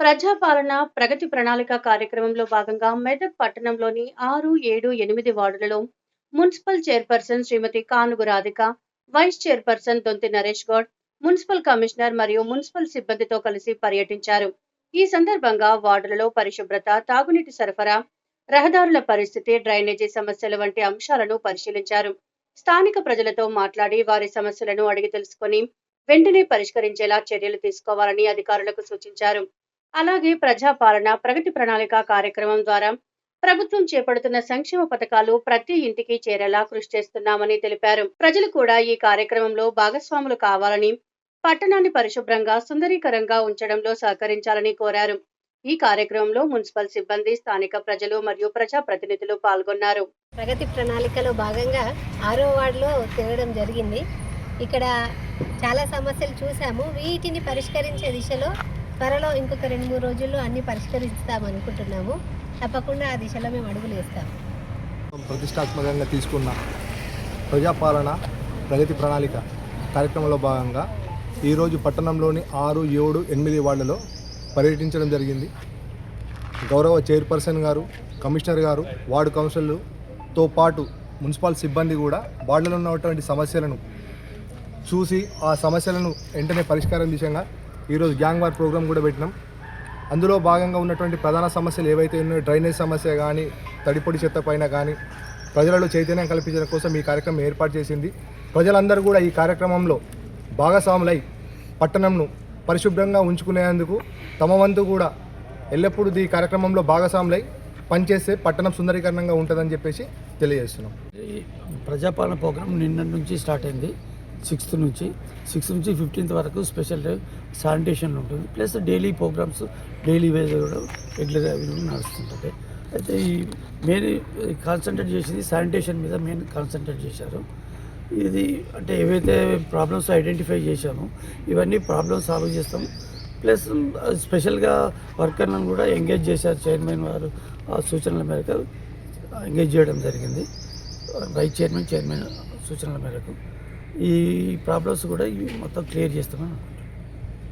ప్రజాపాలన ప్రగతి ప్రణాళిక కార్యక్రమంలో భాగంగా మెదక్ పట్టణంలోని 6, 7, 8 వార్డులలో మున్సిపల్ చైర్పర్సన్ శ్రీమతి కానుగు రాధిక, వైస్ చైర్పర్సన్ దొంతి నరేష్ గౌడ్, మున్సిపల్ కమిషనర్ మరియు మున్సిపల్ సిబ్బందితో కలిసి పర్యటించారు. ఈ సందర్భంగా వార్డులలో పరిశుభ్రత, తాగునీటి సరఫరా, రహదారుల పరిస్థితి, డ్రైనేజీ సమస్యల వంటి అంశాలను పరిశీలించారు. స్థానిక ప్రజలతో మాట్లాడి వారి సమస్యలను అడిగి తెలుసుకొని వెంటనే పరిష్కరించేలా చర్యలు తీసుకోవాలని అధికారులకు సూచించారు. అలాగే ప్రజాపాలన ప్రగతి ప్రణాళిక కార్యక్రమం ద్వారా ప్రభుత్వం చేపడుతున్న సంక్షేమ పథకాలు ప్రతి ఇంటికి చేరేలా కృషి చేస్తున్నామని తెలిపారు. ప్రజలు కూడా ఈ కార్యక్రమంలో భాగస్వాములు కావాలని, పట్టణాన్ని పరిశుభ్రంగా, సుందరీకరంగా ఉంచడంలో సహకరించాలని కోరారు. ఈ కార్యక్రమంలో మున్సిపల్ సిబ్బంది, స్థానిక ప్రజలు మరియు ప్రజాప్రతినిధులు పాల్గొన్నారు. ప్రగతి ప్రణాళికలో భాగంగా 6వ వార్డులో తిరగడం జరిగింది. ఇక్కడ చాలా సమస్యలు చూసాము. వీటిని పరిష్కరించే దిశలో త్వరలో ఇంకొక 2-3 రోజుల్లో అన్ని పరిష్కరిస్తామనుకుంటున్నాము. తప్పకుండా ఆ దిశలో మేము అడుగులు వేస్తాము. ప్రతిష్టాత్మకంగా తీసుకున్న ప్రజాపాలన ప్రగతి ప్రణాళిక కార్యక్రమంలో భాగంగా ఈరోజు పట్టణంలోని 6, 7, 8 వార్డులలో పర్యటించడం జరిగింది. గౌరవ చైర్పర్సన్ గారు, కమిషనర్ గారు, వార్డు కౌన్సిలర్తో పాటు మున్సిపల్ సిబ్బంది కూడా వార్డులో ఉన్నటువంటి సమస్యలను చూసి ఆ సమస్యలను వెంటనే పరిష్కారం దిశగా ఈరోజు గ్యాంగ్ వార్ ప్రోగ్రాం కూడా పెట్టినాం. అందులో భాగంగా ఉన్నటువంటి ప్రధాన సమస్యలు ఏవైతే ఉన్నాయో, డ్రైనేజ్ సమస్య కానీ, తడిపొడి చెత్త పైన కానీ ప్రజలలో చైతన్యం కల్పించడం కోసం ఈ కార్యక్రమం ఏర్పాటు చేసింది. ప్రజలందరూ కూడా ఈ కార్యక్రమంలో భాగస్వాములై పట్టణంను పరిశుభ్రంగా ఉంచుకునేందుకు తమ వంతు కూడా ఎల్లప్పుడూ ఈ కార్యక్రమంలో భాగస్వాములై పనిచేస్తే పట్టణం సుందరీకరణంగా ఉంటుందని చెప్పేసి తెలియజేస్తున్నాం. ప్రజాపాలన ప్రోగ్రాం నిన్న నుంచి స్టార్ట్ అయింది. 6th నుంచి 15th వరకు స్పెషల్ శానిటేషన్ ఉంటుంది. Plus daily programs daily wage కూడా రెగ్యులర్గా నడుస్తుంటుంది. అయితే ఈ మెయిన్ కాన్సన్ట్రేట్ చేసింది శానిటేషన్ మీద మెయిన్ కాన్సన్ట్రేట్ చేశారు. ఇది అంటే ఏవైతే ప్రాబ్లమ్స్ ఐడెంటిఫై చేశామో ఇవన్నీ ప్రాబ్లమ్స్ సాల్వ్ చేస్తాం. ప్లస్ స్పెషల్గా వర్కర్లను కూడా ఎంగేజ్ చేశారు. చైర్మన్ వారు ఆ సూచనల మేరకు ఎంగేజ్ చేయడం జరిగింది. వైస్ చైర్మన్ సూచనల మేరకు ఈ ప్రాబ్లమ్స్ కూడా మొత్తం క్లియర్ చేస్తామని